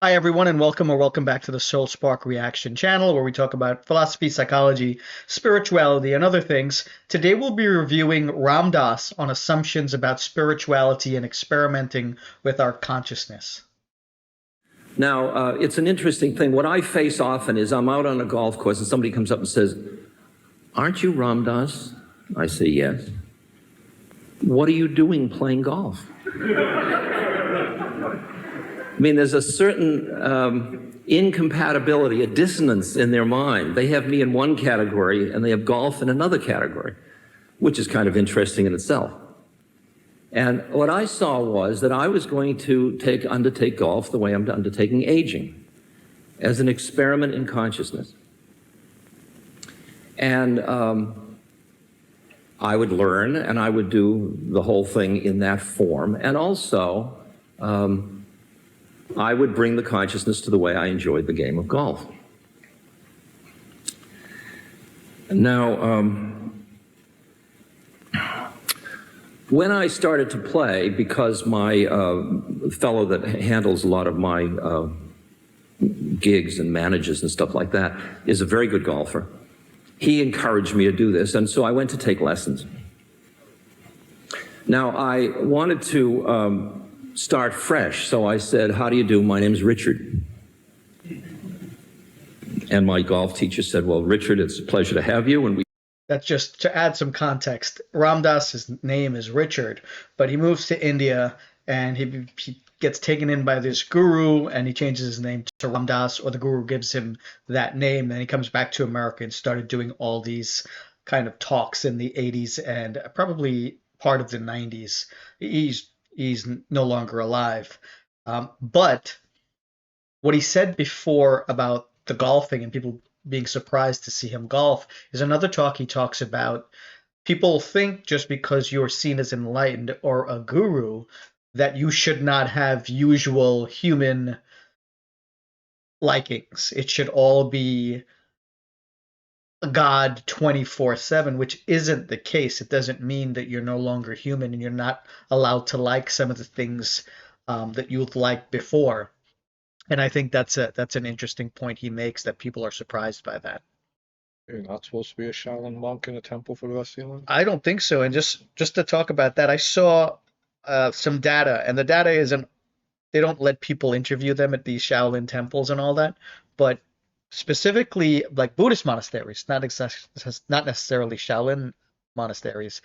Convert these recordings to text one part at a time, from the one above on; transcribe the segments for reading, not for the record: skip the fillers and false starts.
Hi, everyone, and welcome back to the Soul Spark Reaction channel, where we talk about philosophy, psychology, spirituality, and other things. Today, we'll be reviewing Ram Dass on assumptions about spirituality and experimenting with our consciousness. Now, it's an interesting thing. What I face often is I'm out on a golf course and somebody comes up and says, "Aren't you Ram Dass?" I say, "Yes." "What are you doing playing golf?" I mean, there's a certain incompatibility, a dissonance in their mind. They have me in one category and they have golf in another category, which is kind of interesting in itself. And what I saw was that I was going to undertake golf the way I'm undertaking aging, as an experiment in consciousness. And I would learn and I would do the whole thing in that form. And also, I would bring the consciousness to the way I enjoyed the game of golf. Now, when I started to play, because my fellow that handles a lot of my gigs and manages and stuff like that is a very good golfer, he encouraged me to do this, and so I went to take lessons. Now, I wanted to start fresh, so I said, "How do you do? My name's Richard." And my golf teacher said, "Well, Richard, it's a pleasure to have you." And That's just to add some context. Ram Dass's name is Richard, but he moves to India and he gets taken in by this guru and he changes his name to Ram Dass, or the guru gives him that name. Then he comes back to America and started doing all these kind of talks in the 80s and probably part of the 90s. He's no longer alive. But what he said before about the golfing and people being surprised to see him golf is another talk. He talks about people think just because you're seen as enlightened or a guru that you should not have usual human likings. It should all be God 24/7, which isn't the case. It doesn't mean that you're no longer human and you're not allowed to like some of the things that you liked before. And I think that's an interesting point he makes, that people are surprised by that. You're not supposed to be a Shaolin monk in a temple for the rest of your life? I don't think so. And just to talk about that, I saw some data, and the data isn't. They don't let people interview them at these Shaolin temples and all that, but specifically like Buddhist monasteries, not necessarily Shaolin monasteries.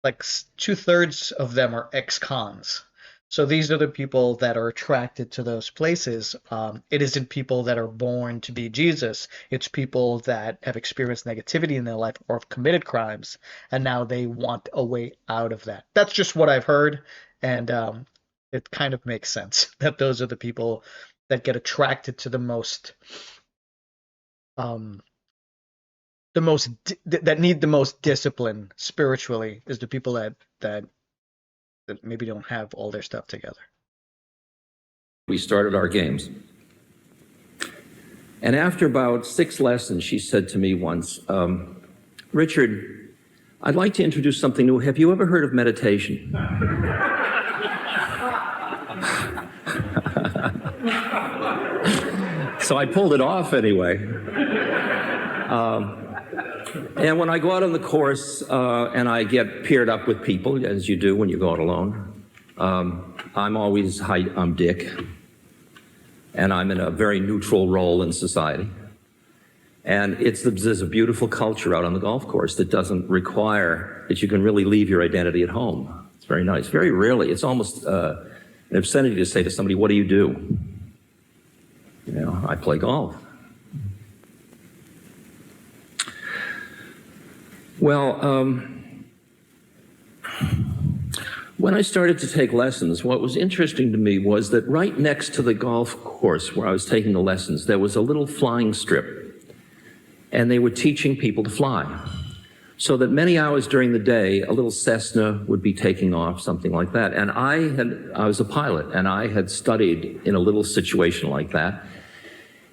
Like 2/3 of them are ex-cons. So these are the people that are attracted to those places. It isn't people that are born to be Jesus. It's people that have experienced negativity in their life or have committed crimes, and now they want a way out of that. That's just what I've heard, and it kind of makes sense that those are the people that get attracted to um, that need the most discipline spiritually, is the people that maybe don't have all their stuff together. we started our games. And after about 6 lessons, she said to me once, "Richard, I'd like to introduce something new. Have you ever heard of meditation?" So I pulled it off anyway. And when I go out on the course and I get paired up with people, as you do when you go out alone, I'm always, "Hi, I'm Dick," and I'm in a very neutral role in society. And there's a beautiful culture out on the golf course that doesn't require that you can really leave your identity at home. It's very nice. Very rarely. It's almost an obscenity to say to somebody, "What do you do?" You know, "I play golf." Well, when I started to take lessons, what was interesting to me was that right next to the golf course where I was taking the lessons, there was a little flying strip, and they were teaching people to fly. So that many hours during the day, a little Cessna would be taking off, something like that. And I was a pilot, and I had studied in a little situation like that.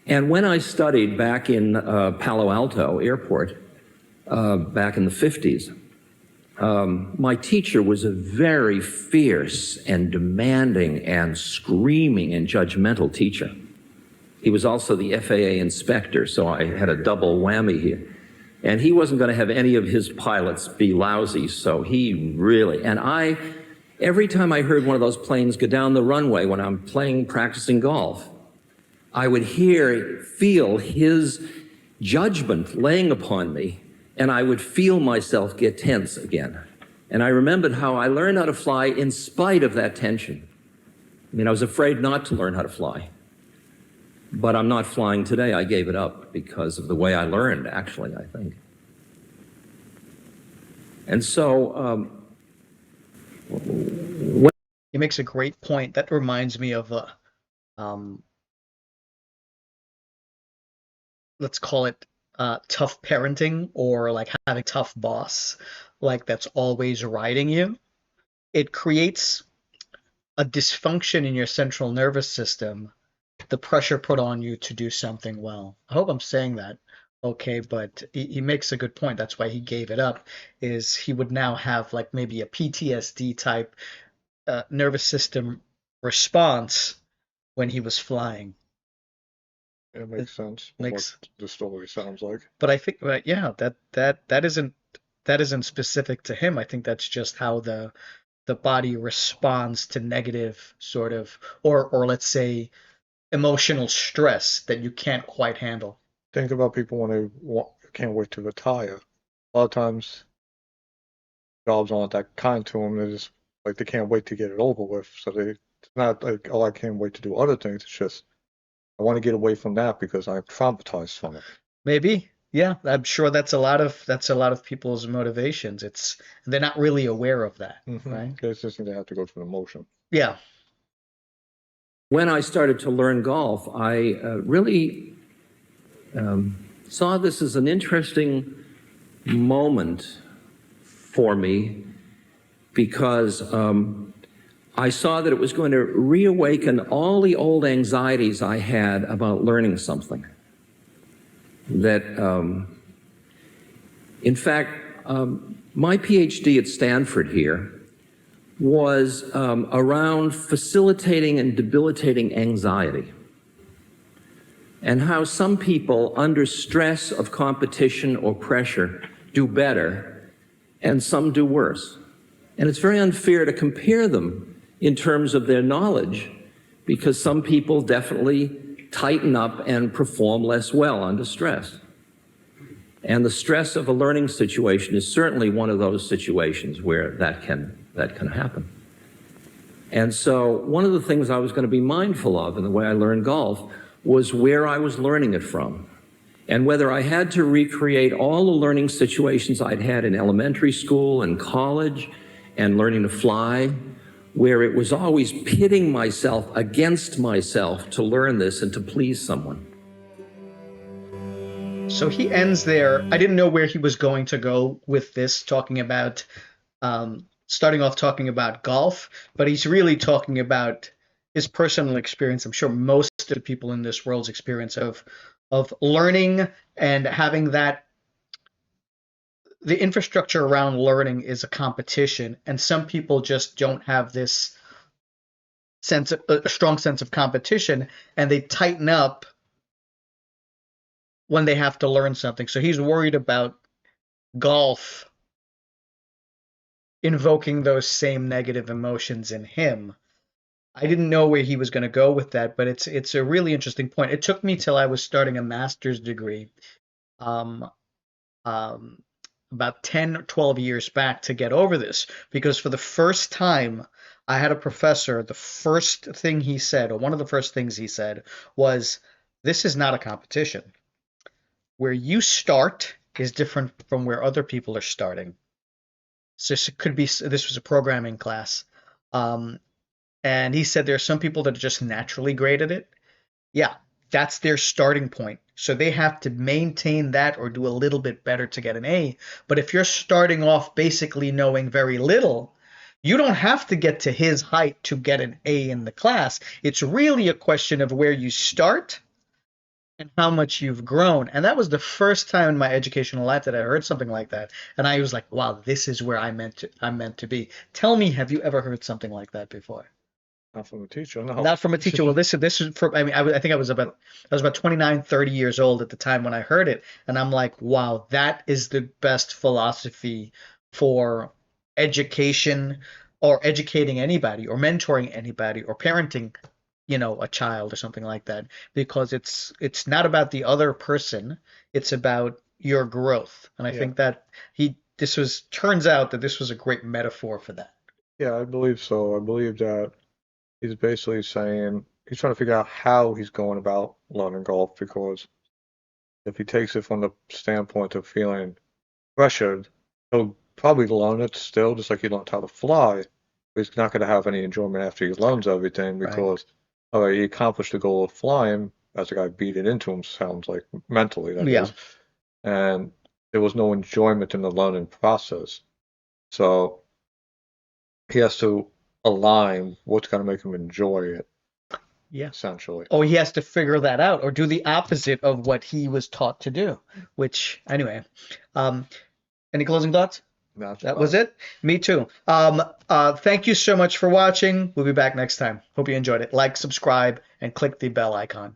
And when I studied back in Palo Alto Airport, back in the 50s, My teacher was a very fierce and demanding and screaming and judgmental teacher. He was also the FAA inspector, so I had a double whammy here. And he wasn't going to have any of his pilots be lousy, so he really, every time I heard one of those planes go down the runway when I'm practicing golf, I would feel his judgment laying upon me, and I would feel myself get tense again. And I remembered how I learned how to fly in spite of that tension. I mean, I was afraid not to learn how to fly. But I'm not flying today. I gave it up because of the way I learned, actually, I think. And so, He makes a great point. That reminds me of let's call it tough parenting, or like having a tough boss, like that's always riding you. It creates a dysfunction in your central nervous system, the pressure put on you to do something well. I hope I'm saying that okay, but he makes a good point. That's why he gave it up, is he would now have like maybe a PTSD type nervous system response when he was flying. It makes sense. Makes, what the story sounds like. but I think, yeah, that isn't specific to him. I think that's just how the body responds to negative sort of, or let's say emotional stress that you can't quite handle. Think about people when they can't wait to retire. A lot of times, jobs aren't that kind to them. They're just like they can't wait to get it over with. So it's not like, oh, I can't wait to do other things. It's just I want to get away from that because I'm traumatized from it. Maybe, yeah. I'm sure that's a lot of people's motivations. They're not really aware of that, right? It's just they have to go through the motion. Yeah. when I started to learn golf, I really saw this as an interesting moment for me because I saw that it was going to reawaken all the old anxieties I had about learning something. That, in fact, my PhD at Stanford here was around facilitating and debilitating anxiety, and how some people under stress of competition or pressure do better and some do worse. And it's very unfair to compare them in terms of their knowledge, because some people definitely tighten up and perform less well under stress. And the stress of a learning situation is certainly one of those situations where that can happen. And so one of the things I was going to be mindful of in the way I learned golf was where I was learning it from, and whether I had to recreate all the learning situations I'd had in elementary school and college and learning to fly, where it was always pitting myself against myself to learn this and to please someone. So he ends there. I didn't know where he was going to go with this, talking about, starting off talking about golf, but he's really talking about his personal experience. I'm sure most of the people in this world's experience of learning and having that, the infrastructure around learning is a competition, and some people just don't have this sense of, a strong sense of competition, and they tighten up when they have to learn something. So he's worried about golf invoking those same negative emotions in him. I didn't know where he was going to go with that, but it's a really interesting point. It took me till I was starting a master's degree, about 10 or 12 years back, to get over this, because for the first time I had a professor, the first thing he said, or one of the first things he said, was, this is not a competition. Where you start is different from where other people are starting. So this could be, this was a programming class. And he said there are some people that are just naturally great at it. Yeah, that's their starting point. So they have to maintain that or do a little bit better to get an A. But if you're starting off basically knowing very little, you don't have to get to his height to get an A in the class. It's really a question of where you start and how much you've grown. And that was the first time in my educational life that I heard something like that. And I was like, wow, this is where I'm meant to be. Tell me, have you ever heard something like that before? Not from a teacher, no. Not from a teacher. Well, this is for, I mean, I think I was about 29, 30 years old at the time when I heard it. And I'm like, wow, that is the best philosophy for education or educating anybody or mentoring anybody or parenting, a child or something like that, because it's not about the other person, it's about your growth. And I Yeah. think that turns out that this was a great metaphor for that. Yeah, I believe so. I believe that he's basically saying he's trying to figure out how he's going about learning golf because if he takes it from the standpoint of feeling pressured, he'll probably learn it still, just like he learned how to fly. But he's not going to have any enjoyment after he learns everything Right. because, all right, he accomplished the goal of flying as the guy beat it into him, sounds like mentally, that Yeah. is. And there was no enjoyment in the learning process. So he has to align what's going to make him enjoy it, Yeah. essentially. Or he has to figure that out or do the opposite of what he was taught to do, which anyway. Any closing thoughts? That's That about was it. Me too. Thank you so much for watching. We'll be back next time. Hope you enjoyed it. Like, subscribe, and click the bell icon.